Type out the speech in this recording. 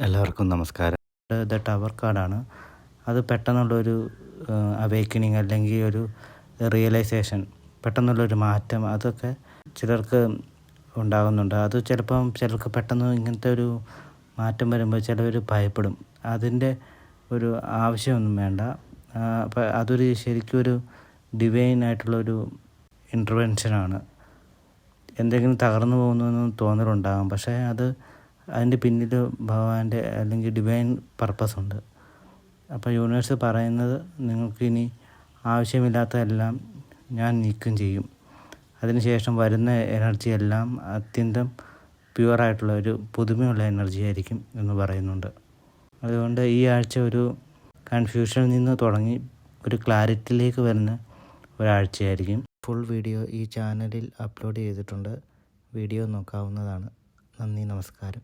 എല്ലാവർക്കും നമസ്കാരം. ഇത് ടവർ കാർഡാണ്. അത് പെട്ടെന്നുള്ളൊരു അവേക്കണിങ് അല്ലെങ്കിൽ ഒരു റിയലൈസേഷൻ, പെട്ടെന്നുള്ളൊരു മാറ്റം അതൊക്കെ ചിലർക്ക് ഉണ്ടാകുന്നുണ്ട്. അത് ചിലർക്ക് പെട്ടെന്ന് ഇങ്ങനത്തെ ഒരു മാറ്റം വരുമ്പോൾ ചിലർ ഭയപ്പെടും. അതിൻ്റെ ഒരു ആവശ്യമൊന്നും വേണ്ട. അപ്പോൾ അതൊരു ശരിക്കും ഒരു ഡിവൈൻ ആയിട്ടുള്ളൊരു ഇൻ്റർവെൻഷനാണ്. എന്തെങ്കിലും തകർന്നു പോകുന്നതെന്ന് തോന്നലുണ്ടാകും, പക്ഷേ അതിൻ്റെ പിന്നിൽ ഭഗവാന്റെ അല്ലെങ്കിൽ ഡിവൈൻ പർപ്പസ് ഉണ്ട്. അപ്പോൾ യൂണിവേഴ്സ് പറയുന്നത്, നിങ്ങൾക്കിനി ആവശ്യമില്ലാത്തതെല്ലാം ഞാൻ നീക്കം ചെയ്യും. അതിനുശേഷം വരുന്ന എനർജി എല്ലാം അത്യന്തം പ്യുവറായിട്ടുള്ള ഒരു പുതുമയുള്ള എനർജി ആയിരിക്കും എന്ന് പറയുന്നുണ്ട്. അതുകൊണ്ട് ഈ ആഴ്ച ഒരു കൺഫ്യൂഷനിൽ നിന്ന് തുടങ്ങി ഒരു ക്ലാരിറ്റിയിലേക്ക് വരുന്ന ഒരാഴ്ചയായിരിക്കും. ഫുൾ വീഡിയോ ഈ ചാനലിൽ അപ്ലോഡ് ചെയ്തിട്ടുണ്ട്. വീഡിയോ നോക്കാവുന്നതാണ്. നന്ദി, നമസ്കാരം.